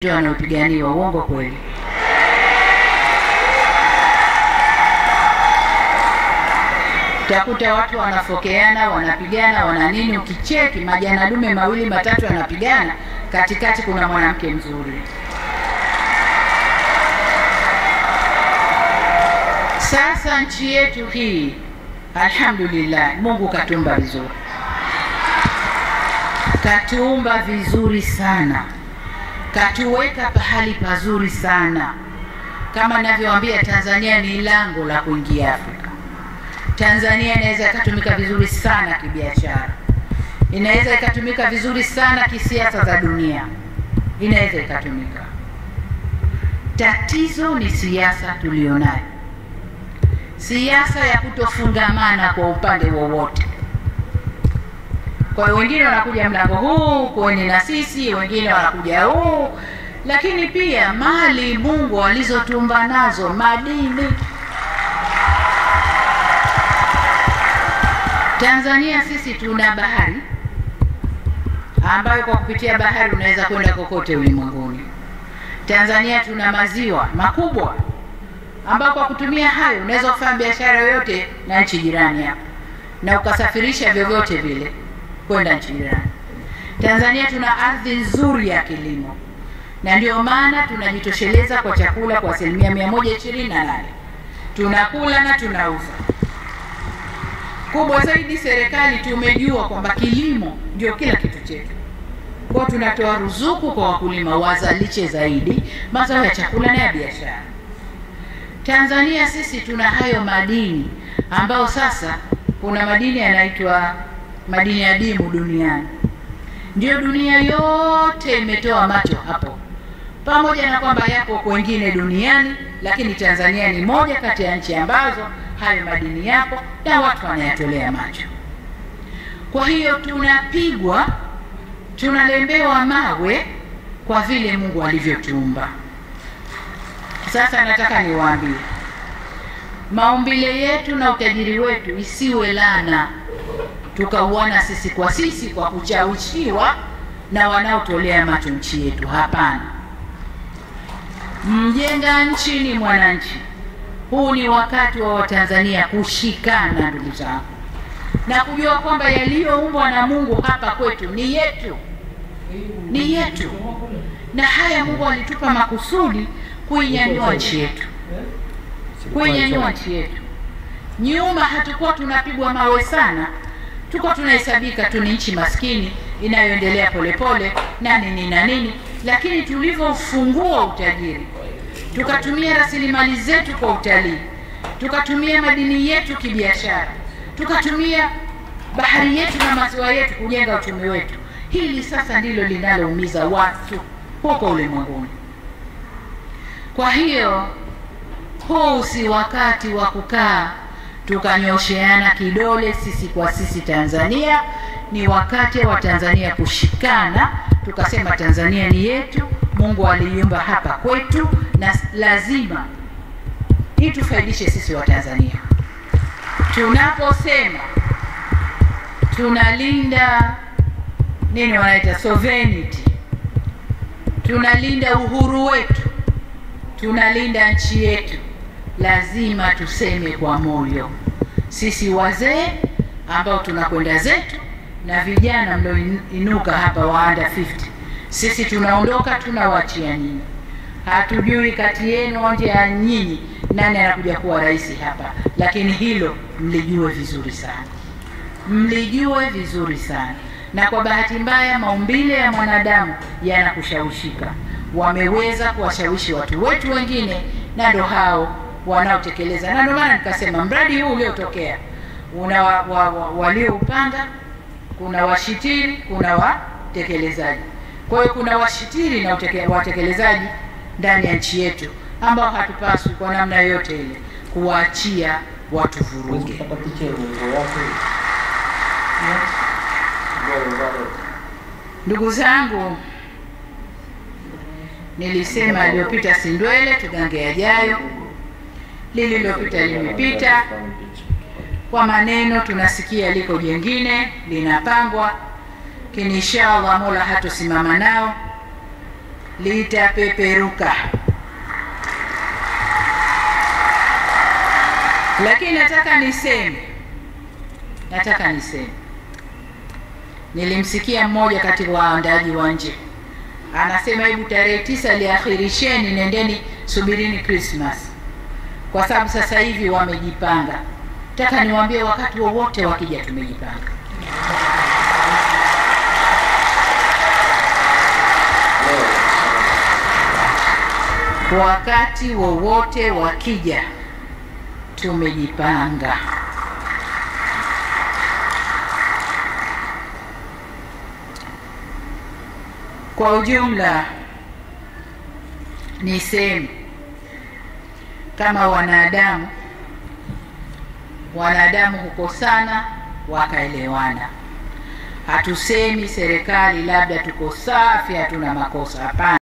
ndio wanaopiganiwa. Uongo kweli? Utakuta watu wanafokeana, wanapigana, wana nini, ukicheki majana dume mawili matatu wanapigana, katikati kuna mwanamke mzuri. Sasa nchi yetu hii alhamdulillah, Mungu katuumba vizuri. Katuumba vizuri sana. Katuweka pahali pazuri sana. Kama ninavyowaambia, Tanzania ni lango la kuingia Afrika. Tanzania inaweza ikatumika vizuri sana kibiashara. Inaweza ikatumika vizuri sana kisiasa za dunia. Inaweza ikatumika. Tatizo ni siasa tulionayo. Siasa ya kutofungamana kwa upande wowote. Kwa hiyo wengine wanakuja mlango huu kueni na sisi, wengine wanakuja huu, lakini pia mali Mungu alizotumba nazo, madini. Tanzania sisi tuna bahari ambayo kwa kupitia bahari unaweza kwenda kokote ulimwenguni. Tanzania tuna maziwa makubwa ambayo kwa kutumia hayo unaweza kufanya biashara yoyote na nchi jirani hapa na ukasafirisha vyovyote vile kwenda nchi jirani. Tanzania tuna ardhi nzuri ya kilimo na ndio maana tunajitosheleza kwa chakula kwa 128%. Tunakula na tunauza. Kubwa zaidi, serikali tumejua kwamba kilimo ndio kila kitu chetu. Kwa tunatoa ruzuku kwa wakulima wazalishe zaidi mazao ya chakula na ya biashara. Tanzania sisi tuna hayo madini ambao sasa kuna madini yanaitwa madini adimu duniani. Ndio dunia yote imetoa macho hapo. Pamoja na kwamba yapo kwengine duniani, lakini Tanzania ni moja kati ya nchi ambazo hayo madini yapo na watu wanayatolea macho. Kwa hiyo tunapigwa, tunalembewa mawe kwa vile Mungu alivyotuumba. Sasa nataka niwaambie, maumbile yetu na utajiri wetu isiwe laana tukauana sisi kwa kuchawishiwa na wanaotolea macho nchi yetu. Hapana. Mjenga nchi ni mwananchi. Huu ni wakati wa Watanzania kushikana, ndugu zangu, na kujua kwamba yaliyoumbwa na Mungu hapa kwetu ni yetu. Ni yetu. Na haya Mungu alitupa makusudi kuinyanyua nchi yetu. Kuinyanyua nchi yetu. Nyuma hatakuwa tunapigwa mawe sana. Tuko tunahesabika tu ni nchi maskini inayoendelea polepole na nini, lakini tulivyofungua utajiri, tukatumia rasilimali zetu kwa utalii, tukatumia madini yetu kibiashara, tukatumia bahari yetu na maziwa yetu kujenga uchumi wetu, hili sasa ndilo linaloumiza watu huko ulimwenguni. Kwa hiyo huu si wakati wa kukaa tukanyosheana kidole sisi kwa sisi. Tanzania ni wakati wa Tanzania kushikana, tukasema Tanzania ni yetu, Mungu aliiumba hapa kwetu na lazima itufaidishe sisi wa Tanzania. Tunaposema tunalinda nini wanaita sovereignty, tunalinda uhuru wetu, tunalinda nchi yetu, lazima tuseme kwa moyo. Sisi wazee ambao tunakwenda zetu na vijana mlioinuka hapa wa under 50, sisi tunaondoka, tunawaachia nyinyi. Hatujui kati yenu nje ya nyinyi nani anakuja kuwa rais hapa, lakini hilo mlijue vizuri sana. Mlijue vizuri sana. Na kwa bahati mbaya maumbile ya mwanadamu yanakushawishika. Wameweza kuwashawishi watu wetu wengine na ndo hao wanaotekeleza. Na ndio maana nikasema mradi huu uliotokea una walioupanga, kuna washitiri, kuna watekelezaji. Kwa hiyo kuna washitiri na watekelezaji ndani ya nchi yetu ambao hatupaswi kwa namna yote ile kuwaachia watu vuruge. Ndugu zangu, nilisema aliyopita si ndwele, tugange yajayo. Lililopita limepita. Kwa maneno tunasikia liko jengine linapangwa, kini inshallah Mola hatosimama nao. litapeperuka. Lakini nataka niseme, nilimsikia mmoja kati wa waandaji wa nje anasema, hebu tarehe 9 liakhirisheni, nendeni subirini Christmas, kwa sababu sasa hivi wamejipanga. Nataka niwaambie, wakati wowote wakija tumejipanga. Wakati wowote wakija tumejipanga. Kwa ujumla niseme, kama wanadamu hukosana wakaelewana. Hatusemi serikali labda tuko safi, hatuna makosa, hapana.